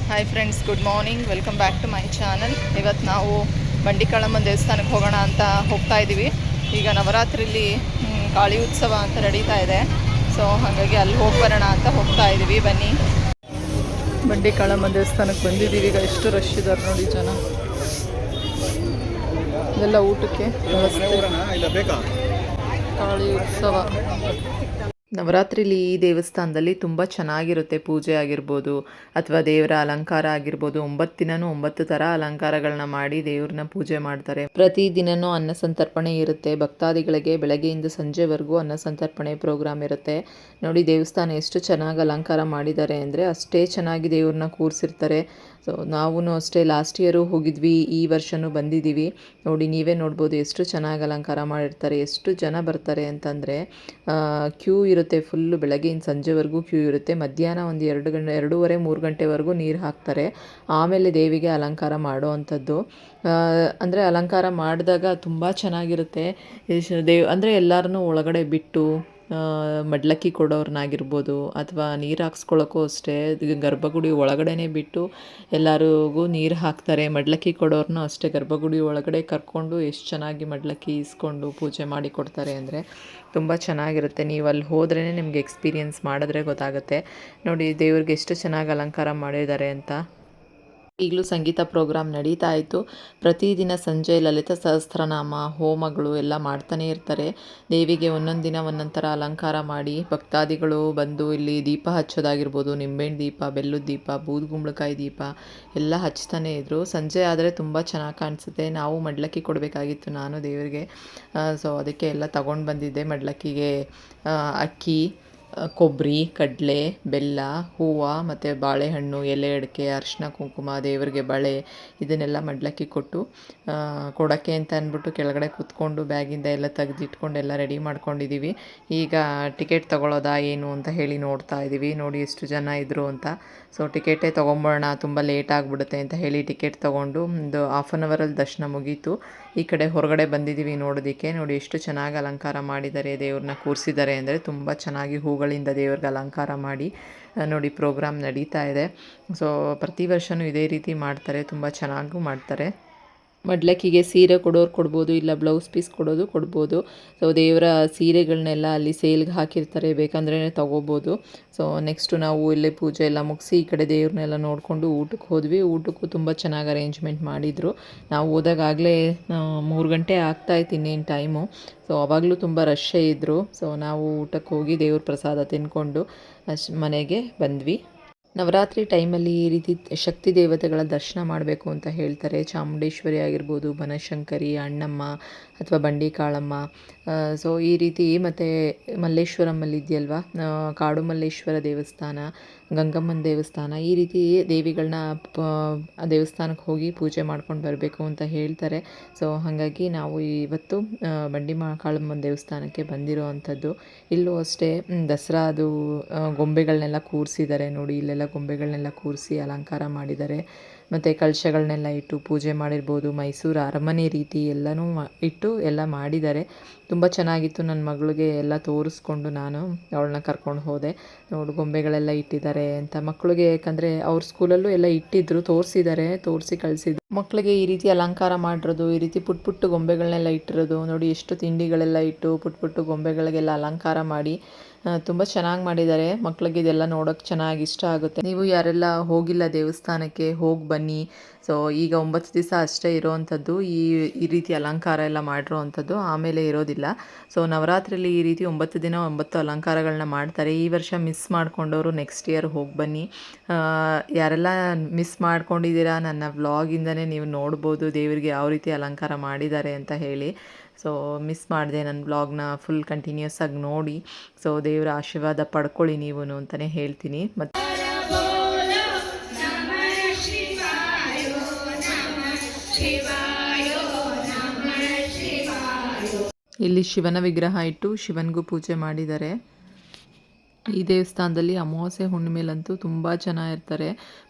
Hi friends, good morning. Welcome back to my channel. ಇವತ್ತು ನಾವು ಬಂಡಿಕಾಳಮ್ಮನ ದೇವಸ್ಥಾನಕ್ಕೆ ಹೋಗೋಣ ಅಂತ ಹೋಗ್ತಾ ಇದ್ದೀವಿ. ಈಗ ನವರಾತ್ರಿಲಿ ಕಾಳಿ ಉತ್ಸವ ಅಂತ ನಡೀತಾ ಇದೆ. ಸೊ ಹಾಗಾಗಿ ಅಲ್ಲಿ ಹೋಗಿ ಬರೋಣ ಅಂತ ಹೋಗ್ತಾ ಇದ್ದೀವಿ. ಬನ್ನಿ. ಬಂಡಿಕಾಳಮ್ಮನ ದೇವಸ್ಥಾನಕ್ಕೆ ಬಂದಿದ್ದೀವಿ. ಈಗ ಎಷ್ಟು ರಶ್ ಇದ್ದಾರೆ ನೋಡಿ ಜನ. ಇದೆಲ್ಲ ಊಟಕ್ಕೆ ಕಾಳಿ ಉತ್ಸವ. ನವರಾತ್ರಿಲಿ ಈ ದೇವಸ್ಥಾನದಲ್ಲಿ ತುಂಬ ಚೆನ್ನಾಗಿರುತ್ತೆ. ಪೂಜೆ ಆಗಿರ್ಬೋದು ಅಥವಾ ದೇವರ ಅಲಂಕಾರ ಆಗಿರ್ಬೋದು. 9 ದಿನವೂ 9 ಥರ ಅಲಂಕಾರಗಳನ್ನ ಮಾಡಿ ದೇವ್ರನ್ನ ಪೂಜೆ ಮಾಡ್ತಾರೆ. ಪ್ರತಿದಿನವೂ ಅನ್ನ ಸಂತರ್ಪಣೆ ಇರುತ್ತೆ. ಭಕ್ತಾದಿಗಳಿಗೆ ಬೆಳಗ್ಗೆಯಿಂದ ಸಂಜೆವರೆಗೂ ಅನ್ನ ಸಂತರ್ಪಣೆ ಪ್ರೋಗ್ರಾಮ್ ಇರುತ್ತೆ. ನೋಡಿ ದೇವಸ್ಥಾನ ಎಷ್ಟು ಚೆನ್ನಾಗಿ ಅಲಂಕಾರ ಮಾಡಿದ್ದಾರೆ ಅಂದರೆ ಅಷ್ಟೇ ಚೆನ್ನಾಗಿ ದೇವ್ರನ್ನ ಕೂರಿಸಿರ್ತಾರೆ. ಸೊ ನಾವೂ ಅಷ್ಟೇ ಲಾಸ್ಟ್ ಇಯರು ಹೋಗಿದ್ವಿ, ಈ ವರ್ಷವೂ ಬಂದಿದ್ದೀವಿ. ನೋಡಿ ನೀವೇ ನೋಡ್ಬೋದು ಎಷ್ಟು ಚೆನ್ನಾಗಿ ಅಲಂಕಾರ ಮಾಡಿರ್ತಾರೆ. ಎಷ್ಟು ಜನ ಬರ್ತಾರೆ ಅಂತಂದರೆ ಕ್ಯೂ ಇರುತ್ತೆ. ಫುಲ್ಲು ಬೆಳಗ್ಗೆಯಿಂದ ಸಂಜೆವರೆಗೂ ಕ್ಯೂ ಇರುತ್ತೆ. ಮಧ್ಯಾಹ್ನ ಒಂದು 2:30 3 ಗಂಟೆವರೆಗೂ ನೀರು ಹಾಕ್ತಾರೆ. ಆಮೇಲೆ ದೇವಿಗೆ ಅಲಂಕಾರ ಮಾಡೋ ಅಂಥದ್ದು. ಅಂದರೆ ಅಲಂಕಾರ ಮಾಡಿದಾಗ ತುಂಬ ಚೆನ್ನಾಗಿರುತ್ತೆ. ಅಂದರೆ ಎಲ್ಲರನ್ನೂ ಒಳಗಡೆ ಬಿಟ್ಟು ಮಡ್ಲಕ್ಕಿ ಕೊಡೋರ್ನಾಗಿರ್ಬೋದು ಅಥವಾ ನೀರು ಹಾಕ್ಸ್ಕೊಳ್ಳೋಕ್ಕೂ ಅಷ್ಟೇ ಗರ್ಭಗುಡಿ ಒಳಗಡೆನೇ ಬಿಟ್ಟು ಎಲ್ಲರಿಗೂ ನೀರು ಹಾಕ್ತಾರೆ. ಮಡ್ಲಕ್ಕಿ ಕೊಡೋರ್ನೂ ಅಷ್ಟೇ ಗರ್ಭಗುಡಿ ಒಳಗಡೆ ಕರ್ಕೊಂಡು ಎಷ್ಟು ಚೆನ್ನಾಗಿ ಮಡ್ಲಕ್ಕಿ ಇಸ್ಕೊಂಡು ಪೂಜೆ ಮಾಡಿ ಕೊಡ್ತಾರೆ ಅಂದರೆ ತುಂಬ ಚೆನ್ನಾಗಿರುತ್ತೆ. ನೀವು ಅಲ್ಲಿ ಹೋದ್ರೇ ನಿಮಗೆ ಎಕ್ಸ್ಪೀರಿಯೆನ್ಸ್ ಮಾಡಿದ್ರೆ ಗೊತ್ತಾಗುತ್ತೆ. ನೋಡಿ ದೇವ್ರಿಗೆ ಎಷ್ಟು ಚೆನ್ನಾಗಿ ಅಲಂಕಾರ ಮಾಡಿದ್ದಾರೆ ಅಂತ. ಈಗಲೂ ಸಂಗೀತ ಪ್ರೋಗ್ರಾಮ್ ನಡೀತಾ ಇತ್ತು. ಪ್ರತಿದಿನ ಸಂಜೆ ಲಲಿತ ಸಹಸ್ರನಾಮ ಹೋಮಗಳು ಎಲ್ಲ ಮಾಡ್ತಾನೆ ಇರ್ತಾರೆ. ದೇವಿಗೆ ಒಂದೊಂದು ದಿನ ಒಂದೊಂದು ಥರ ಅಲಂಕಾರ ಮಾಡಿ ಭಕ್ತಾದಿಗಳು ಬಂದು ಇಲ್ಲಿ ದೀಪ ಹಚ್ಚೋದಾಗಿರ್ಬೋದು, ನಿಂಬೆಹಣ್ಣು ದೀಪ, ಬೆಲ್ಲದ ದೀಪ, ಬೂದುಗುಂಬಳಕಾಯಿ ದೀಪ ಎಲ್ಲ ಹಚ್ತಾನೆ ಇದ್ದರು. ಸಂಜೆ ಆದರೆ ತುಂಬ ಚೆನ್ನಾಗಿ ಕಾಣಿಸುತ್ತೆ. ನಾವು ಮಡ್ಲಕ್ಕಿ ಕೊಡಬೇಕಾಗಿತ್ತು ನಾನು ದೇವರಿಗೆ. ಸೊ ಅದಕ್ಕೆ ಎಲ್ಲ ತಗೊಂಡು ಬಂದಿದ್ದೆ. ಮಡ್ಲಕ್ಕಿಗೆ ಅಕ್ಕಿ, ಕೊಬ್ಬರಿ, ಕಡಲೆ, ಬೆಲ್ಲ, ಹೂವು ಮತ್ತು ಬಾಳೆಹಣ್ಣು, ಎಲೆ ಅಡಿಕೆ, ಅರಿಶಿನ ಕುಂಕುಮ, ದೇವರಿಗೆ ಬಳೆ ಇದನ್ನೆಲ್ಲ ಮಡ್ಲಕ್ಕಿ ಕೊಟ್ಟು ಕೊಡೋಕ್ಕೆ ಅಂತ ಅಂದ್ಬಿಟ್ಟು ಕೆಳಗಡೆ ಕೂತ್ಕೊಂಡು ಬ್ಯಾಗಿಂದ ಎಲ್ಲ ತೆಗೆದಿಟ್ಕೊಂಡು ಎಲ್ಲ ರೆಡಿ ಮಾಡ್ಕೊಂಡಿದ್ದೀವಿ. ಈಗ ಟಿಕೆಟ್ ತೊಗೊಳ್ಳೋದಾ ಏನು ಅಂತ ಹೇಳಿ ನೋಡ್ತಾ ಇದ್ದೀವಿ. ನೋಡಿ ಎಷ್ಟು ಜನ ಇದ್ದರು ಅಂತ. ಸೊ ಟಿಕೆಟೇ ತೊಗೊಂಬೋಣ, ತುಂಬ ಲೇಟ್ ಆಗಿಬಿಡುತ್ತೆ ಅಂತ ಹೇಳಿ ಟಿಕೆಟ್ ತೊಗೊಂಡು ಒಂದು 1/2 ಅವರಲ್ಲಿ ದರ್ಶನ ಮುಗೀತು. ಈ ಕಡೆ ಹೊರಗಡೆ ಬಂದಿದ್ದೀವಿ ನೋಡೋದಕ್ಕೆ. ನೋಡಿ ಎಷ್ಟು ಚೆನ್ನಾಗಿ ಅಲಂಕಾರ ಮಾಡಿದ್ದಾರೆ, ದೇವ್ರನ್ನ ಕೂರಿಸಿದ್ದಾರೆ ಅಂದರೆ ತುಂಬ ಚೆನ್ನಾಗಿ ಹೂಗಳಿಂದ ದೇವ್ರಿಗೆ ಅಲಂಕಾರ ಮಾಡಿ ನೋಡಿ ಪ್ರೋಗ್ರಾಮ್ ನಡೀತಾ ಇದೆ. ಸೊ ಪ್ರತಿ ವರ್ಷವೂ ಇದೇ ರೀತಿ ಮಾಡ್ತಾರೆ, ತುಂಬ ಚೆನ್ನಾಗೂ ಮಾಡ್ತಾರೆ. ಮಡ್ಲಕ್ಕಿಗೆ ಸೀರೆ ಕೊಡೋರು ಕೊಡ್ಬೋದು, ಇಲ್ಲ ಬ್ಲೌಸ್ ಪೀಸ್ ಕೊಡ್ಬೋದು. ಸೊ ದೇವರ ಸೀರೆಗಳನ್ನೆಲ್ಲ ಅಲ್ಲಿ ಸೇಲ್ಗೆ ಹಾಕಿರ್ತಾರೆ, ಬೇಕಂದ್ರೆ ತೊಗೋಬೋದು. ಸೊ ನೆಕ್ಸ್ಟು ನಾವು ಇಲ್ಲೇ ಪೂಜೆ ಎಲ್ಲ ಮುಗಿಸಿ ಈ ಕಡೆ ದೇವ್ರನ್ನೆಲ್ಲ ನೋಡಿಕೊಂಡು ಊಟಕ್ಕೆ ಹೋದ್ವಿ. ಊಟಕ್ಕೂ ತುಂಬ ಚೆನ್ನಾಗಿ ಅರೇಂಜ್ಮೆಂಟ್ ಮಾಡಿದರು. ನಾವು ಹೋದಾಗಲೇ 3 ಗಂಟೆ ಆಗ್ತಾಯಿತ್ತು ಇನ್ನೇನು ಟೈಮು. ಸೊ ಆವಾಗಲೂ ತುಂಬ ರಶ್ಶೇ ಇದ್ದರು. ಸೊ ನಾವು ಊಟಕ್ಕೆ ಹೋಗಿ ದೇವ್ರ ಪ್ರಸಾದ ತಿಂದ್ಕೊಂಡು ಮನೆಗೆ ಬಂದ್ವಿ. ನವರಾತ್ರಿ ಟೈಮಲ್ಲಿ ಈ ರೀತಿ ಶಕ್ತಿ ದೇವತೆಗಳ ದರ್ಶನ ಮಾಡಬೇಕು ಅಂತ ಹೇಳ್ತಾರೆ. ಚಾಮುಂಡೇಶ್ವರಿ ಆಗಿರ್ಬೋದು, ಬನಶಂಕರಿ, ಅಣ್ಣಮ್ಮ ಅಥವಾ ಬಂಡಿಕಾಳಮ್ಮ. ಸೊ ಈ ರೀತಿ ಮತ್ತು ಮಲ್ಲೇಶ್ವರಮಲ್ಲಿ ಇದೆಯಲ್ವ, ಕಾಡು ಮಲ್ಲೇಶ್ವರ ದೇವಸ್ಥಾನ, ಗಂಗಮ್ಮನ ದೇವಸ್ಥಾನ, ಈ ರೀತಿ ದೇವಿಗಳನ್ನ ದೇವಸ್ಥಾನಕ್ಕೆ ಹೋಗಿ ಪೂಜೆ ಮಾಡ್ಕೊಂಡು ಬರಬೇಕು ಅಂತ ಹೇಳ್ತಾರೆ. ಸೊ ಹಾಗಾಗಿ ನಾವು ಇವತ್ತು ಕಾಳಮ್ಮನ ದೇವಸ್ಥಾನಕ್ಕೆ ಬಂದಿರೋ ಅಂಥದ್ದು. ಇಲ್ಲೂ ಅಷ್ಟೇ ದಸರಾದು ಗೊಂಬೆಗಳನ್ನೆಲ್ಲ ಕೂರಿಸಿದ್ದಾರೆ ನೋಡಿ. ಇಲ್ಲೆಲ್ಲ ಗೊಂಬೆಗಳನ್ನೆಲ್ಲ ಕೂರಿಸಿ ಅಲಂಕಾರ ಮಾಡಿದ್ದಾರೆ. ಮತ್ತು ಕಳಶಗಳನ್ನೆಲ್ಲ ಇಟ್ಟು ಪೂಜೆ ಮಾಡಿರ್ಬೋದು. ಮೈಸೂರು ಅರಮನೆ ರೀತಿ ಎಲ್ಲನೂ ಇಟ್ಟು ಎಲ್ಲ ಮಾಡಿದ್ದಾರೆ. ತುಂಬ ಚೆನ್ನಾಗಿತ್ತು. ನನ್ನ ಮಗಳಿಗೆ ಎಲ್ಲ ತೋರಿಸ್ಕೊಂಡು ನಾನು ಅವಳನ್ನ ಕರ್ಕೊಂಡು ಹೋದೆ. ನೋಡು ಗೊಂಬೆಗಳೆಲ್ಲ ಇಟ್ಟಿದ್ದಾರೆ ಅಂತ ಮಕ್ಕಳಿಗೆ, ಯಾಕಂದರೆ ಅವ್ರ ಸ್ಕೂಲಲ್ಲೂ ಎಲ್ಲ ಇಟ್ಟಿದ್ರು, ತೋರಿಸಿ ಕಳಿಸಿದ್ರು. ಮಕ್ಕಳಿಗೆ ಈ ರೀತಿ ಅಲಂಕಾರ ಮಾಡಿರೋದು, ಈ ರೀತಿ ಪುಟ್ಟ ಗೊಂಬೆಗಳನ್ನೆಲ್ಲ ಇಟ್ಟಿರೋದು ನೋಡಿ. ಎಷ್ಟು ತಿಂಡಿಗಳೆಲ್ಲ ಇಟ್ಟು ಪುಟ್ಟ ಗೊಂಬೆಗಳಿಗೆಲ್ಲ ಅಲಂಕಾರ ಮಾಡಿ ತುಂಬ ಚೆನ್ನಾಗಿ ಮಾಡಿದ್ದಾರೆ. ಮಕ್ಕಳಿಗೆ ಇದೆಲ್ಲ ನೋಡೋಕ್ಕೆ ಚೆನ್ನಾಗಿ ಇಷ್ಟ ಆಗುತ್ತೆ. ನೀವು ಯಾರೆಲ್ಲ ಹೋಗಿಲ್ಲ ದೇವಸ್ಥಾನಕ್ಕೆ ಹೋಗಿ ಬನ್ನಿ. ಸೊ ಈಗ 9 ದಿವಸ ಅಷ್ಟೇ ಇರೋವಂಥದ್ದು ಈ ರೀತಿ ಅಲಂಕಾರ ಎಲ್ಲ ಮಾಡಿರೋ ಅಂಥದ್ದು, ಆಮೇಲೆ ಇರೋದಿಲ್ಲ. ಸೊ ನವರಾತ್ರಿಲಿ ಈ ರೀತಿ 9 ದಿನ 9 ಅಲಂಕಾರಗಳನ್ನ ಮಾಡ್ತಾರೆ. ಈ ವರ್ಷ ಮಿಸ್ ಮಾಡ್ಕೊಂಡವರು ನೆಕ್ಸ್ಟ್ ಇಯರ್ ಹೋಗಿ ಬನ್ನಿ. ಯಾರೆಲ್ಲ ಮಿಸ್ ಮಾಡ್ಕೊಂಡಿದ್ದೀರಾ ನನ್ನ ವ್ಲಾಗಿಂದನೇ ನೀವು ನೋಡ್ಬೋದು ದೇವರಿಗೆ ಯಾವ ರೀತಿ ಅಲಂಕಾರ ಮಾಡಿದ್ದಾರೆ ಅಂತ ಹೇಳಿ. ಸೊ ಮಿಸ್ ಮಾಡಿದೆ ನನ್ನ ವ್ಲಾಗ್ನ ಫುಲ್ ಕಂಟಿನ್ಯೂಸ್ ಆಗಿ ನೋಡಿ. ಸೊ ದೇವರ ಆಶೀರ್ವಾದ ಪಡ್ಕೊಳ್ಳಿ ನೀವು ಅಂತಲೇ ಹೇಳ್ತೀನಿ. ಮತ್ತು ಇಲ್ಲಿ ಶಿವನ ವಿಗ್ರಹ ಇಟ್ಟು ಶಿವನಿಗೂ ಪೂಜೆ ಮಾಡಿದ್ದಾರೆ. ಈ ದೇವಸ್ಥಾನದಲ್ಲಿ ಅಮಾವಾಸ್ಯೆ ಹುಣ್ಣಿಮೆಲಂತೂ ತುಂಬ ಜನ ಇರ್ತಾರೆ.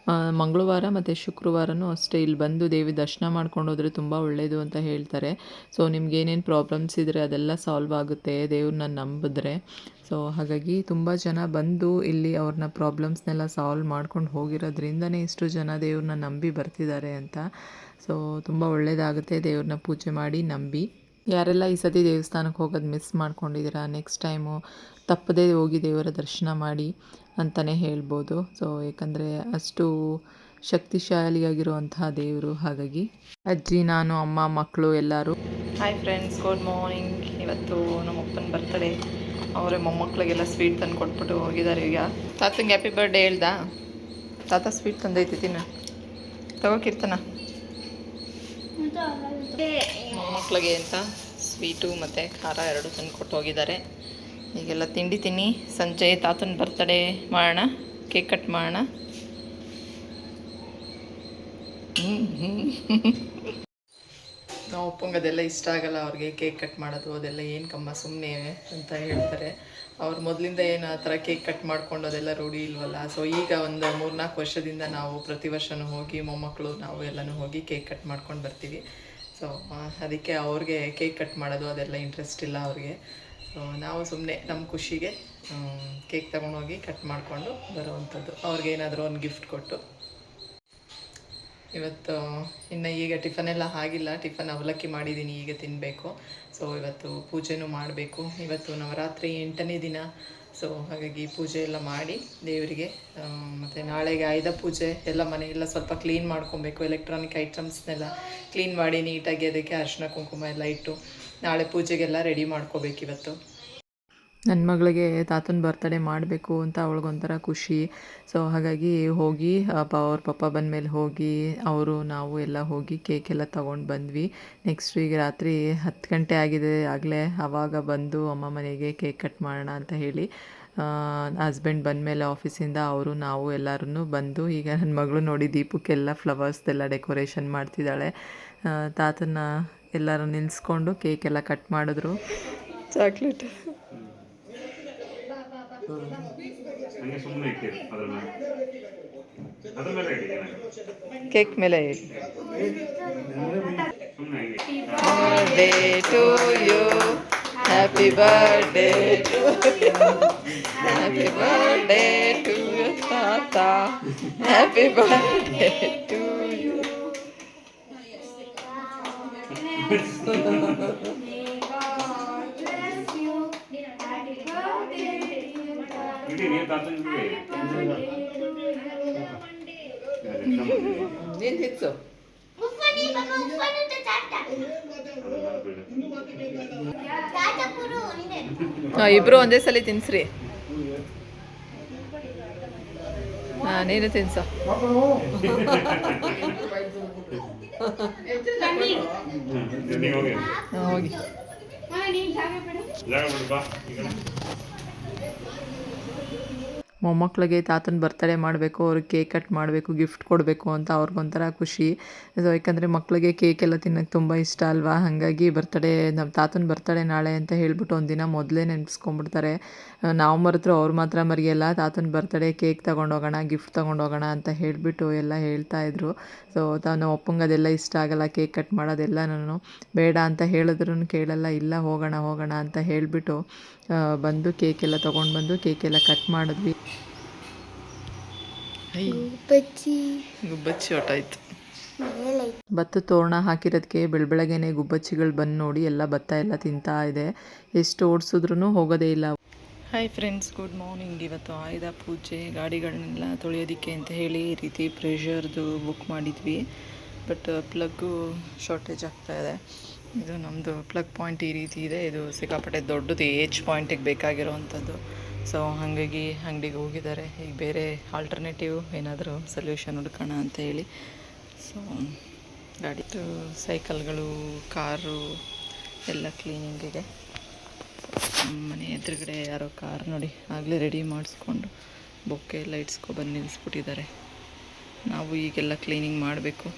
ಮಂಗಳವಾರ ಮತ್ತು ಶುಕ್ರವಾರನೂ ಅಷ್ಟೇ ಇಲ್ಲಿ ಬಂದು ದೇವಿ ದರ್ಶನ ಮಾಡ್ಕೊಂಡು ಹೋದರೆ ತುಂಬ ಒಳ್ಳೆಯದು ಅಂತ ಹೇಳ್ತಾರೆ. ಸೊ ನಿಮ್ಗೇನೇನು ಪ್ರಾಬ್ಲಮ್ಸ್ ಇದ್ದರೆ ಅದೆಲ್ಲ ಸಾಲ್ವ್ ಆಗುತ್ತೆ ದೇವ್ರನ್ನ ನಂಬಿದ್ರೆ. ಸೊ ಹಾಗಾಗಿ ತುಂಬ ಜನ ಬಂದು ಇಲ್ಲಿ ಅವ್ರನ್ನ ಪ್ರಾಬ್ಲಮ್ಸ್ನೆಲ್ಲ ಸಾಲ್ವ್ ಮಾಡ್ಕೊಂಡು ಹೋಗಿರೋದ್ರಿಂದನೇ ಇಷ್ಟು ಜನ ದೇವ್ರನ್ನ ನಂಬಿ ಬರ್ತಿದ್ದಾರೆ ಅಂತ. ಸೊ ತುಂಬ ಒಳ್ಳೆಯದಾಗುತ್ತೆ ದೇವ್ರನ್ನ ಪೂಜೆ ಮಾಡಿ ನಂಬಿ. ಯಾರೆಲ್ಲ ಈ ಸತಿ ದೇವಸ್ಥಾನಕ್ಕೆ ಹೋಗೋದು ಮಿಸ್ ಮಾಡ್ಕೊಂಡಿದ್ದೀರಾ, ನೆಕ್ಸ್ಟ್ ಟೈಮು ತಪ್ಪದೇ ಹೋಗಿ ದೇವರ ದರ್ಶನ ಮಾಡಿ ಅಂತಲೇ ಹೇಳ್ಬೋದು. ಸೊ ಏಕೆಂದರೆ ಅಷ್ಟು ಶಕ್ತಿಶಾಲಿಯಾಗಿರುವಂತಹ ದೇವರು. ಹಾಗಾಗಿ ಅಜ್ಜಿ, ನಾನು, ಅಮ್ಮ, ಮಕ್ಕಳು ಎಲ್ಲರೂ. Hi friends, good morning. ಇವತ್ತು ನಮ್ಮ ಅಪ್ಪನ ಬರ್ತಡೇ. ಅವರೇ ಮೊಮ್ಮಕ್ಕಳಿಗೆಲ್ಲ ಸ್ವೀಟ್ ತಂದು ಕೊಟ್ಬಿಟ್ಟು ಹೋಗಿದ್ದಾರೆ. ಈಗ ತಾತಂಗೆ ಹ್ಯಾಪಿ ಬರ್ಡೇ ಹೇಳ್ದಾ? ತಾತ ಸ್ವೀಟ್ ತಂದೈತಿ, ತಿನ್ನ ತಗೋಕಿರ್ತಾನ ಮೊಮ್ಮಕ್ಕಳಿಗೆ ಅಂತ ಸ್ವೀಟು ಮತ್ತು ಖಾರ ಎರಡು ತಂದು ಕೊಟ್ಟು ಹೋಗಿದ್ದಾರೆ. ಈಗೆಲ್ಲ ತಿಂಡಿ ತಿನ್ನಿ, ಸಂಜೆ ತಾತನ ಬರ್ತಡೇ ಮಾಡೋಣ, ಕೇಕ್ ಕಟ್ ಮಾಡೋಣ. ನಾವು ಅಪ್ಪಂಗೆ ಅದೆಲ್ಲ ಇಷ್ಟ ಆಗಲ್ಲ, ಅವ್ರಿಗೆ ಕೇಕ್ ಕಟ್ ಮಾಡೋದು ಅದೆಲ್ಲ ಏನು ಕಮ್ಮ ಸುಮ್ಮನೆ ಅಂತ ಹೇಳ್ತಾರೆ. ಅವ್ರು ಮೊದಲಿಂದ ಏನು ಆ ಥರ ಕೇಕ್ ಕಟ್ ಮಾಡ್ಕೊಂಡು ಅದೆಲ್ಲ ರೂಢಿ ಇಲ್ವಲ್ಲ. ಸೊ ಈಗ ಒಂದು 3-4 ವರ್ಷದಿಂದ ನಾವು ಪ್ರತಿ ವರ್ಷವೂ ಹೋಗಿ ಮೊಮ್ಮಕ್ಕಳು ನಾವು ಎಲ್ಲನೂ ಹೋಗಿ ಕೇಕ್ ಕಟ್ ಮಾಡ್ಕೊಂಡು ಬರ್ತೀವಿ. ಸೊ ಅದಕ್ಕೆ ಅವ್ರಿಗೆ ಕೇಕ್ ಕಟ್ ಮಾಡೋದು ಅದೆಲ್ಲ ಇಂಟ್ರೆಸ್ಟ್ ಇಲ್ಲ ಅವ್ರಿಗೆ. ಸೊ ನಾವು ಸುಮ್ಮನೆ ನಮ್ಮ ಖುಷಿಗೆ ಕೇಕ್ ತೊಗೊಂಡೋಗಿ ಕಟ್ ಮಾಡಿಕೊಂಡು ಬರೋವಂಥದ್ದು, ಅವ್ರಿಗೇನಾದರೂ ಒಂದು ಗಿಫ್ಟ್ ಕೊಟ್ಟು. ಇವತ್ತು ಇನ್ನು ಈಗ ಟಿಫನೆಲ್ಲ ಆಗಿಲ್ಲ, ಟಿಫನ್ ಅವಲಕ್ಕಿ ಮಾಡಿದ್ದೀನಿ, ಈಗ ತಿನ್ನಬೇಕು. ಸೊ ಇವತ್ತು ಪೂಜೆನೂ ಮಾಡಬೇಕು. ಇವತ್ತು ನವರಾತ್ರಿ 8ನೇ ದಿನ. ಸೊ ಹಾಗಾಗಿ ಪೂಜೆ ಎಲ್ಲ ಮಾಡಿ ದೇವರಿಗೆ, ಮತ್ತು ನಾಳೆಗೆ ಆಯುಧ ಪೂಜೆ ಎಲ್ಲ ಮನೆಯೆಲ್ಲ ಸ್ವಲ್ಪ ಕ್ಲೀನ್ ಮಾಡ್ಕೊಬೇಕು. ಎಲೆಕ್ಟ್ರಾನಿಕ್ ಐಟಮ್ಸ್ನೆಲ್ಲ ಕ್ಲೀನ್ ಮಾಡಿ ನೀಟಾಗಿ ಅದಕ್ಕೆ ಅರಿಶಿನ ಕುಂಕುಮ ಎಲ್ಲ ಇಟ್ಟು ನಾಳೆ ಪೂಜೆಗೆಲ್ಲ ರೆಡಿ ಮಾಡ್ಕೋಬೇಕು ಇವತ್ತು. ನನ್ನ ಮಗಳಿಗೆ ತಾತನ ಬರ್ತಡೇ ಮಾಡಬೇಕು ಅಂತ ಅವಳಿಗೊಂಥರ ಖುಷಿ. ಸೊ ಹಾಗಾಗಿ ಹೋಗಿ ಅವ್ರ ಪಪ್ಪ ಬಂದಮೇಲೆ ಹೋಗಿ ನಾವು ಎಲ್ಲ ಹೋಗಿ ಕೇಕೆಲ್ಲ ತೊಗೊಂಡು ಬಂದ್ವಿ. ನೆಕ್ಸ್ಟ್ ಈಗ ರಾತ್ರಿ 10 ಗಂಟೆ ಆಗಿದೆ ಆಗಲೇ. ಆವಾಗ ಬಂದು ಅಮ್ಮ ಮನೆಗೆ ಕೇಕ್ ಕಟ್ ಮಾಡೋಣ ಅಂತ ಹೇಳಿ ಹಸ್ಬೆಂಡ್ ಬಂದಮೇಲೆ ಆಫೀಸಿಂದ ನಾವು ಎಲ್ಲರೂ ಬಂದು, ಈಗ ನನ್ನ ಮಗಳು ನೋಡಿ ದೀಪಕ್ಕೆಲ್ಲ ಫ್ಲವರ್ಸ್ದೆಲ್ಲ ಡೆಕೋರೇಷನ್ ಮಾಡ್ತಿದ್ದಾಳೆ. ತಾತನ ಎಲ್ಲರೂ ನಿಲ್ಲಿಸ್ಕೊಂಡು ಕೇಕೆಲ್ಲ ಕಟ್ ಮಾಡಿದ್ರು. ಚಾಕ್ಲೇಟ್ ಕೇಕ್ ಮೇಲೆ birthday to you, happy birthday to you, happy birthday to you ತಾತ, ಹ್ಯಾಪಿ ಬರ್ಡೇ ಟು ಯು. ಇಬ್ರು ಒಂದೇ ಸಲ ತಿನ್ಸ್ರಿ. ನೀನು ತಿನ್ಸ. ಹೋಗಿ ಮೊಮ್ಮಕ್ಕಳಿಗೆ ತಾತನ ಬರ್ತಡೇ ಮಾಡಬೇಕು, ಅವ್ರಿಗೆ ಕೇಕ್ ಕಟ್ ಮಾಡಬೇಕು, ಗಿಫ್ಟ್ ಕೊಡಬೇಕು ಅಂತ ಅವ್ರಿಗೊಂಥರ ಖುಷಿ. ಸೊ ಯಾಕಂದರೆ ಮಕ್ಕಳಿಗೆ ಕೇಕೆಲ್ಲ ತಿನ್ನೋಕ್ಕೆ ತುಂಬ ಇಷ್ಟ ಅಲ್ವಾ. ಹಾಗಾಗಿ ನಮ್ಮ ತಾತನ ಬರ್ತಡೇ ನಾಳೆ ಅಂತ ಹೇಳ್ಬಿಟ್ಟು ಒಂದಿನ ಮೊದಲೇ ನೆನೆಸ್ಕೊಂಡ್ಬಿಡ್ತಾರೆ. ನಾವು ಮರೆತರು ಅವ್ರು ಮಾತ್ರ ಮರೆಯಲ್ಲ. ತಾತನ ಬರ್ತಡೇ ಕೇಕ್ ತೊಗೊಂಡೋಗೋಣ, ಗಿಫ್ಟ್ ತೊಗೊಂಡೋಗೋಣ ಅಂತ ಹೇಳಿಬಿಟ್ಟು ಎಲ್ಲ ಹೇಳ್ತಾಯಿದ್ರು. ಸೊ ತಾನು ಅಪ್ಪಂಗೆ ಅದೆಲ್ಲ ಇಷ್ಟ ಆಗಲ್ಲ, ಕೇಕ್ ಕಟ್ ಮಾಡೋದೆಲ್ಲನೂ ಬೇಡ ಅಂತ ಹೇಳಿದ್ರು ಕೇಳಲ್ಲ. ಇಲ್ಲ ಹೋಗೋಣ ಅಂತ ಹೇಳಿಬಿಟ್ಟು ಬಂದು ಕೇಕೆಲ್ಲ ತೊಗೊಂಡು ಬಂದು ಕೇಕೆಲ್ಲ ಕಟ್ ಮಾಡಿದ್ವಿ. ಗುಬ್ಬಚ್ಚಿ ಹೊಟ್ಟಾಯ್ತು. ಭತ್ತ ತೋರಣ ಹಾಕಿರೋದಕ್ಕೆ ಬೆಳಬೆಳಗ್ಗೆನೆ ಗುಬ್ಬಚ್ಚಿಗಳು ಬಂದು ನೋಡಿ ಎಲ್ಲ ಭತ್ತ ಎಲ್ಲ ತಿಂತಾ ಇದೆ. ಎಷ್ಟು ಓಡಿಸಿದ್ರೂ ಹೋಗೋದೇ ಇಲ್ಲ. Hi friends, good morning. ಇವತ್ತು ಆಯುಧ ಪೂಜೆ, ಗಾಡಿಗಳನ್ನೆಲ್ಲ ತೊಳೆಯೋದಕ್ಕೆ ಅಂತ ಹೇಳಿ ಈ ರೀತಿ ಪ್ರೆಷರ್ದು ಬುಕ್ ಮಾಡಿದ್ವಿ. ಬಟ್ ಪ್ಲಗ್ಗು ಶಾರ್ಟೇಜ್ ಆಗ್ತಾಯಿದೆ. ಇದು ನಮ್ಮದು ಪ್ಲಗ್ ಪಾಯಿಂಟ್ ಈ ರೀತಿ ಇದೆ. ಇದು ಸಿಕ್ಕಾಪಟ್ಟೆ ದೊಡ್ಡದು ಪಾಯಿಂಟಿಗೆ ಬೇಕಾಗಿರೋವಂಥದ್ದು. ಸೊ ಹಾಗಾಗಿ ಅಂಗಡಿಗೆ ಹೋಗಿದ್ದಾರೆ. ಈಗ ಬೇರೆ ಆಲ್ಟರ್ನೇಟಿವ್ ಏನಾದರೂ ಸೊಲ್ಯೂಷನ್ ಹುಡ್ಕೋಣ ಅಂತ ಹೇಳಿ. ಸೊ ಗಾಡಿದು ಸೈಕಲ್ಗಳು, ಕಾರು ಎಲ್ಲ ಕ್ಲೀನಿಂಗಿದೆ. ಮನೆ ಎದುರುಗಡೆ ಯಾರೋ ಕಾರ್ ನೋಡಿ ಆಗಲೇ ರೆಡಿ ಮಾಡಿಸ್ಕೊಂಡು ಬೊಕ್ಕೆ ಎಲ್ಲ ಇಡ್ಸ್ಕೊಬಂದು ನಿಲ್ಲಿಸ್ಬಿಟ್ಟಿದ್ದಾರೆ. ನಾವು ಈಗೆಲ್ಲ ಕ್ಲೀನಿಂಗ್ ಮಾಡಬೇಕು.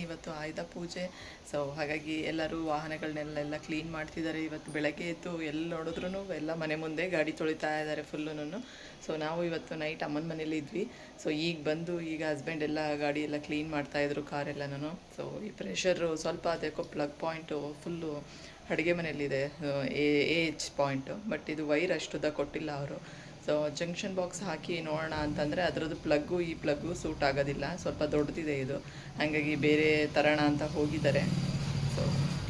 ಇವತ್ತು ಆಯುಧ ಪೂಜೆ. ಸೊ ಹಾಗಾಗಿ ಎಲ್ಲರೂ ವಾಹನಗಳನ್ನೆಲ್ಲ ಕ್ಲೀನ್ ಮಾಡ್ತಿದ್ದಾರೆ. ಇವತ್ತು ಬೆಳಗ್ಗೆ ಎದ್ದು ಎಲ್ಲಿ ನೋಡಿದ್ರೂ ಎಲ್ಲ ಮನೆ ಮುಂದೆ ಗಾಡಿ ತೊಳಿತಾ ಇದ್ದಾರೆ ಫುಲ್ಲುನು. ಸೊ ನಾವು ಇವತ್ತು ನೈಟ್ ಅಮ್ಮನ ಮನೇಲಿ ಇದ್ವಿ. ಸೊ ಈಗ ಬಂದು ಈಗ ಹಸ್ಬೆಂಡ್ ಎಲ್ಲ ಗಾಡಿ ಎಲ್ಲ ಕ್ಲೀನ್ ಮಾಡ್ತಾಯಿದ್ರು ಕಾರೆಲ್ಲನೂ. ಸೊ ಈ ಪ್ರೆಷರು ಸ್ವಲ್ಪ ಅದಕ್ಕೋ ಪ್ಲಗ್ ಪಾಯಿಂಟು ಫುಲ್ಲು ಅಡುಗೆ ಮನೆಯಲ್ಲಿದೆ, ಏಜ್ ಪಾಯಿಂಟು, ಬಟ್ ಇದು ವೈರ್ ಅಷ್ಟುದ್ದ ಕೊಟ್ಟಿಲ್ಲ ಅವರು. ಸೊ ಜಂಕ್ಷನ್ ಬಾಕ್ಸ್ ಹಾಕಿ ನೋಡೋಣ ಅಂತಂದರೆ ಅದರದ್ದು ಪ್ಲಗ್ಗು ಈ ಪ್ಲಗ್ಗು ಸೂಟ್ ಆಗೋದಿಲ್ಲ, ಸ್ವಲ್ಪ ದೊಡ್ಡದಿದೆ ಇದು, ಹಾಗಾಗಿ ಬೇರೆ ತರೋಣ ಅಂತ ಹೋಗಿದ್ದಾರೆ. ಸೊ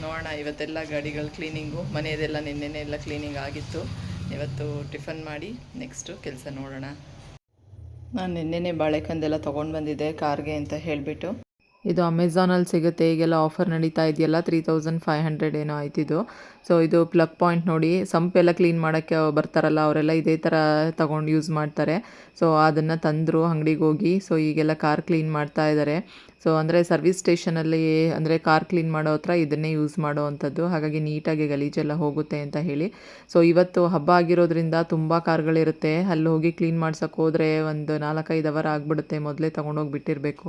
ನೋಡೋಣ, ಇವತ್ತೆಲ್ಲ ಗಾಡಿಗಳ ಕ್ಲೀನಿಂಗು, ಮನೆಯದೆಲ್ಲ ನಿನ್ನೆನೇ ಎಲ್ಲ ಕ್ಲೀನಿಂಗ್ ಆಗಿತ್ತು. ಇವತ್ತು ಟಿಫನ್ ಮಾಡಿ ನೆಕ್ಸ್ಟು ಕೆಲಸ ನೋಡೋಣ. ನಾನು ನಿನ್ನೆನೇ ಬಾಳೆಕಂದೆಲ್ಲ ತೊಗೊಂಡು ಬಂದಿದ್ದೆ ಕಾರ್ಗೆ ಅಂತ ಹೇಳಿಬಿಟ್ಟು. ಇದು ಅಮೆಝಾನಲ್ಲಿ ಸಿಗುತ್ತೆ, ಈಗೆಲ್ಲ ಆಫರ್ ನಡೀತಾ ಇದೆಯಲ್ಲ, 3500 ಏನೋ ಆಯ್ತಿದ್ದು. ಸೊ ಇದು ಪ್ಲಗ್ ಪಾಯಿಂಟ್ ನೋಡಿ, ಸಂಪೆಲ್ಲ ಕ್ಲೀನ್ ಮಾಡೋಕ್ಕೆ ಬರ್ತಾರಲ್ಲ ಅವರೆಲ್ಲ ಇದೇ ಥರ ತೊಗೊಂಡು ಯೂಸ್ ಮಾಡ್ತಾರೆ. ಸೊ ಅದನ್ನು ತಂದರು ಅಂಗಡಿಗೆ ಹೋಗಿ. ಸೊ ಈಗೆಲ್ಲ ಕಾರ್ ಕ್ಲೀನ್ ಮಾಡ್ತಾ ಇದ್ದಾರೆ. ಸೊ ಅಂದರೆ ಸರ್ವಿಸ್ ಸ್ಟೇಷನಲ್ಲಿ ಅಂದರೆ ಕಾರ್ ಕ್ಲೀನ್ ಮಾಡೋ ಹತ್ರ ಇದನ್ನೇ ಯೂಸ್ ಮಾಡೋ ಅಂಥದ್ದು, ಹಾಗಾಗಿ ನೀಟಾಗಿ ಗಲೀಜೆಲ್ಲ ಹೋಗುತ್ತೆ ಅಂತ ಹೇಳಿ. ಸೊ ಇವತ್ತು ಹಬ್ಬ ಆಗಿರೋದ್ರಿಂದ ತುಂಬ ಕಾರ್ಗಳಿರುತ್ತೆ, ಅಲ್ಲಿ ಹೋಗಿ ಕ್ಲೀನ್ ಮಾಡ್ಸೋಕೆ ಹೋದರೆ ಒಂದು 4-5 ಅವರ್ ಆಗಿಬಿಡುತ್ತೆ, ಮೊದಲೇ ತೊಗೊಂಡೋಗಿ ಬಿಟ್ಟಿರಬೇಕು.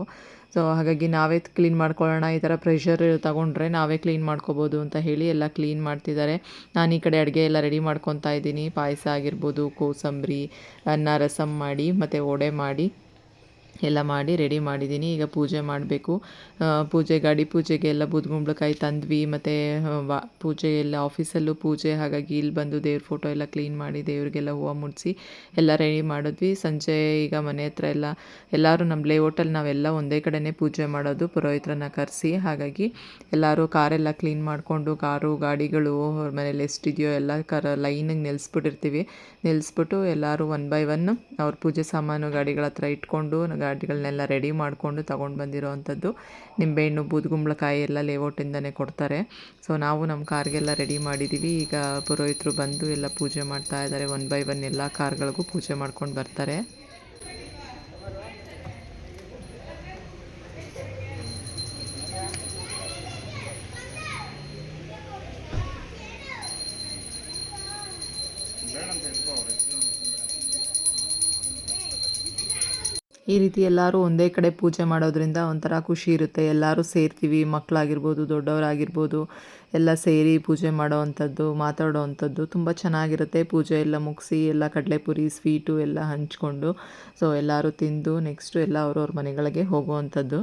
ಸೊ ಹಾಗಾಗಿ ನಾವೇ ಕ್ಲೀನ್ ಮಾಡ್ಕೊಳ್ಳೋಣ, ಈ ಥರ ಪ್ರೆಷರ್ ತೊಗೊಂಡ್ರೆ ನಾವೇ ಕ್ಲೀನ್ ಮಾಡ್ಕೋಬೋದು ಅಂತ ಹೇಳಿ ಎಲ್ಲ ಕ್ಲೀನ್ ಮಾಡ್ತಿದ್ದಾರೆ. ನಾನು ಈ ಕಡೆ ಅಡುಗೆ ಎಲ್ಲ ರೆಡಿ ಮಾಡ್ಕೊತಾ ಇದ್ದೀನಿ. ಪಾಯಸ ಆಗಿರ್ಬೋದು, ಕೋಸಂಬರಿ, ಅನ್ನ ರಸಮ್ ಮಾಡಿ ಮತ್ತು ವಡೆ ಮಾಡಿ ಎಲ್ಲ ಮಾಡಿ ರೆಡಿ ಮಾಡಿದ್ದೀನಿ. ಈಗ ಪೂಜೆ ಮಾಡಬೇಕು. ಗಾಡಿ ಪೂಜೆಗೆ ಎಲ್ಲ ಬೂದುಗುಂಬಳಕಾಯಿ ತಂದ್ವಿ, ಮತ್ತು ಪೂಜೆ ಎಲ್ಲ ಆಫೀಸಲ್ಲೂ ಪೂಜೆ, ಹಾಗಾಗಿ ಇಲ್ಲಿ ಬಂದು ದೇವ್ರ ಫೋಟೋ ಎಲ್ಲ ಕ್ಲೀನ್ ಮಾಡಿ ದೇವ್ರಿಗೆಲ್ಲ ಹೂವು ಮುಡಿಸಿ ಎಲ್ಲ ರೆಡಿ ಮಾಡಿದ್ವಿ. ಸಂಜೆ ಈಗ ಮನೆ ಹತ್ರ ಎಲ್ಲರೂ ನಮ್ಮ ಲೇಔಟಲ್ಲಿ ನಾವೆಲ್ಲ ಒಂದೇ ಕಡೆನೇ ಪೂಜೆ ಮಾಡೋದು, ಪುರೋಹಿತರನ್ನ ಕರೆಸಿ. ಹಾಗಾಗಿ ಎಲ್ಲರೂ ಕಾರೆಲ್ಲ ಕ್ಲೀನ್ ಮಾಡಿಕೊಂಡು, ಗಾಡಿಗಳು ಮನೇಲಿ ಎಷ್ಟಿದೆಯೋ ಎಲ್ಲ ಲೈನಿಗೆ ನಿಲ್ಲಿಸ್ಬಿಟ್ಟು ಎಲ್ಲರೂ 1 by 1 ಅವ್ರ ಪೂಜೆ ಸಾಮಾನು ಗಾಡಿಗಳ ಹತ್ರ ಇಟ್ಕೊಂಡು ಗಾಡಿಗಳನ್ನೆಲ್ಲ ರೆಡಿ ಮಾಡಿಕೊಂಡು ತೊಗೊಂಡು ಬಂದಿರೋ ಅಂಥದ್ದು. ನಿಂಬೆಹಣ್ಣು, ಬೂದುಗುಂಬಳಕಾಯಿ ಎಲ್ಲ ಲೇಔಟಿಂದನೇ ಕೊಡ್ತಾರೆ. ಸೊ ನಾವು ನಮ್ಮ ಕಾರ್ಗೆಲ್ಲ ರೆಡಿ ಮಾಡಿದ್ದೀವಿ. ಈಗ ಪುರೋಹಿತರು ಬಂದು ಎಲ್ಲ ಪೂಜೆ ಮಾಡ್ತಾ ಇದ್ದಾರೆ. 1 by 1 ಎಲ್ಲ ಕಾರ್ಗಳಿಗೂ ಪೂಜೆ ಮಾಡ್ಕೊಂಡು ಬರ್ತಾರೆ. ಈ ರೀತಿ ಎಲ್ಲರೂ ಒಂದೇ ಕಡೆ ಪೂಜೆ ಮಾಡೋದ್ರಿಂದ ಒಂಥರ ಖುಷಿ ಇರುತ್ತೆ. ಎಲ್ಲರೂ ಸೇರ್ತೀವಿ, ಮಕ್ಕಳಾಗಿರ್ಬೋದು, ದೊಡ್ಡವರಾಗಿರ್ಬೋದು, ಎಲ್ಲ ಸೇರಿ ಪೂಜೆ ಮಾಡೋ ಅಂಥದ್ದು, ಮಾತಾಡೋ ಅಂಥದ್ದು ತುಂಬ ಚೆನ್ನಾಗಿರುತ್ತೆ. ಪೂಜೆ ಎಲ್ಲ ಮುಗಿಸಿ ಎಲ್ಲ ಕಡಲೆಪುರಿ, ಸ್ವೀಟು ಎಲ್ಲ ಹಂಚ್ಕೊಂಡು, ಸೊ ಎಲ್ಲರೂ ತಿಂದು ನೆಕ್ಸ್ಟು ಎಲ್ಲ ಅವ್ರವ್ರ ಮನೆಗಳಿಗೆ ಹೋಗುವಂಥದ್ದು.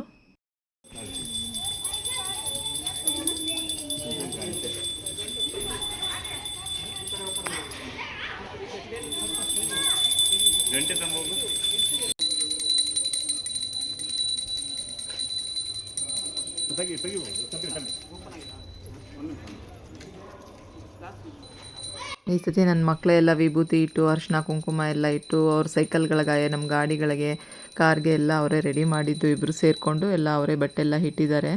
ಈ ಸತಿ ನನ್ನ ಮಕ್ಕಳೆಲ್ಲ ವಿಭೂತಿ ಇಟ್ಟು, ಅರಿಶಿನ ಕುಂಕುಮ ಎಲ್ಲ ಇಟ್ಟು, ಅವ್ರ ಸೈಕಲ್ಗಳಿಗೆ, ನಮ್ಮ ಗಾಡಿಗಳಿಗೆ, ಕಾರ್ಗೆ ಎಲ್ಲ ಅವರೇ ರೆಡಿ ಮಾಡಿದ್ದು. ಇಬ್ಬರು ಸೇರಿಕೊಂಡು ಎಲ್ಲ ಅವರೇ ಬಟ್ಟೆ ಎಲ್ಲ ಇಟ್ಟಿದ್ದಾರೆ.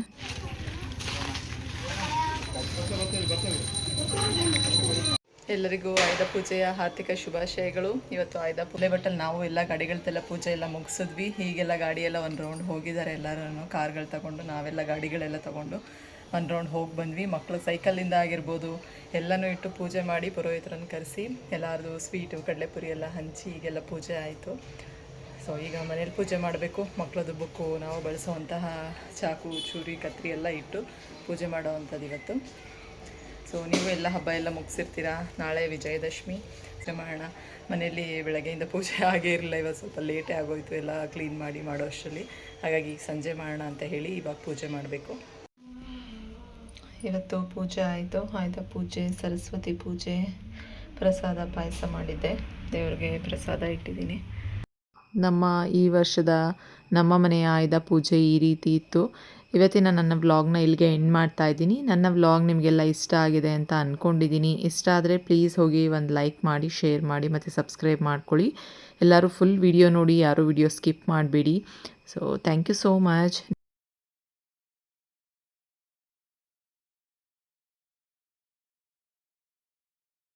ಎಲ್ಲರಿಗೂ ಆಯುಧ ಪೂಜೆಯ ಆರ್ಥಿಕ ಶುಭಾಶಯಗಳು. ಇವತ್ತು ಆಯುಧ ಪೂಜೆ ಬಟ್ಟಲ್ಲಿ ನಾವು ಎಲ್ಲ ಗಾಡಿಗಳದ್ದೆಲ್ಲ ಪೂಜೆ ಎಲ್ಲ ಮುಗಿಸಿದ್ವಿ. ಹೀಗೆಲ್ಲ ಗಾಡಿ ಎಲ್ಲ ಒಂದು ರೌಂಡ್ ಹೋಗಿದ್ದಾರೆ ಎಲ್ಲರೂ, ಕಾರ್ಗಳು ತಗೊಂಡು, ನಾವೆಲ್ಲ ಗಾಡಿಗಳೆಲ್ಲ ತೊಗೊಂಡು ಒಂದು ರೌಂಡ್ ಹೋಗಿ ಬಂದ್ವಿ. ಮಕ್ಕಳು ಸೈಕಲಿಂದ ಆಗಿರ್ಬೋದು ಎಲ್ಲನೂ ಇಟ್ಟು ಪೂಜೆ ಮಾಡಿ ಪುರೋಹಿತರನ್ನು ಕರೆಸಿ ಎಲ್ಲರದು ಸ್ವೀಟು, ಕಡಲೆಪುರಿ ಎಲ್ಲ ಹಂಚಿ ಈಗೆಲ್ಲ ಪೂಜೆ ಆಯಿತು. ಸೊ ಈಗ ಮನೇಲಿ ಪೂಜೆ ಮಾಡಬೇಕು. ಮಕ್ಕಳದ್ದು ಬುಕ್ಕು, ನಾವು ಬಳಸುವಂತಹ ಚಾಕು, ಚೂರಿ, ಕತ್ರಿ ಎಲ್ಲ ಇಟ್ಟು ಪೂಜೆ ಮಾಡೋ ಅಂಥದ್ದು ಇವತ್ತು. ಸೊ ನೀವು ಎಲ್ಲ ಹಬ್ಬ ಎಲ್ಲ ಮುಗಿಸಿರ್ತೀರಾ. ನಾಳೆ ವಿಜಯದಶಮಿ ಮಾಡೋಣ. ಮನೆಯಲ್ಲಿ ಬೆಳಗ್ಗೆಯಿಂದ ಪೂಜೆ ಆಗೇ ಇರಲಿಲ್ಲ, ಇವತ್ತು ಸ್ವಲ್ಪ ಲೇಟೇ ಆಗೋಯಿತು ಎಲ್ಲ ಕ್ಲೀನ್ ಮಾಡೋ ಅಷ್ಟರಲ್ಲಿ. ಹಾಗಾಗಿ ಸಂಜೆ ಮಾಡೋಣ ಅಂತ ಹೇಳಿ ಇವಾಗ ಪೂಜೆ ಮಾಡಬೇಕು. ಇವತ್ತು ಪೂಜೆ ಆಯಿತು. ಆಯುಧ ಪೂಜೆ, ಸರಸ್ವತಿ ಪೂಜೆ, ಪ್ರಸಾದ ಪಾಯಸ ಮಾಡಿದ್ದೆ, ದೇವ್ರಿಗೆ ಪ್ರಸಾದ ಇಟ್ಟಿದ್ದೀನಿ. ನಮ್ಮ ಈ ವರ್ಷದ ನಮ್ಮ ಮನೆಯ ಆಯುಧ ಪೂಜೆ ಈ ರೀತಿ ಇತ್ತು. ಇವತ್ತಿನ ನನ್ನ ವ್ಲಾಗ್ನ ಇಲ್ಲಿಗೆ ಎಂಡ್ ಮಾಡ್ತಾ ಇದ್ದೀನಿ. ನನ್ನ ವ್ಲಾಗ್ ನಿಮಗೆಲ್ಲ ಇಷ್ಟ ಆಗಿದೆ ಅಂತ ಅಂದ್ಕೊಂಡಿದ್ದೀನಿ. ಇಷ್ಟ ಆದರೆ ಪ್ಲೀಸ್ ಹೋಗಿ ಒಂದು ಲೈಕ್ ಮಾಡಿ, ಶೇರ್ ಮಾಡಿ ಮತ್ತು ಸಬ್ಸ್ಕ್ರೈಬ್ ಮಾಡ್ಕೊಳ್ಳಿ. ಎಲ್ಲರೂ ಫುಲ್ ವಿಡಿಯೋ ನೋಡಿ, ಯಾರೂ ವಿಡಿಯೋ ಸ್ಕಿಪ್ ಮಾಡಬೇಡಿ. So thank you so much.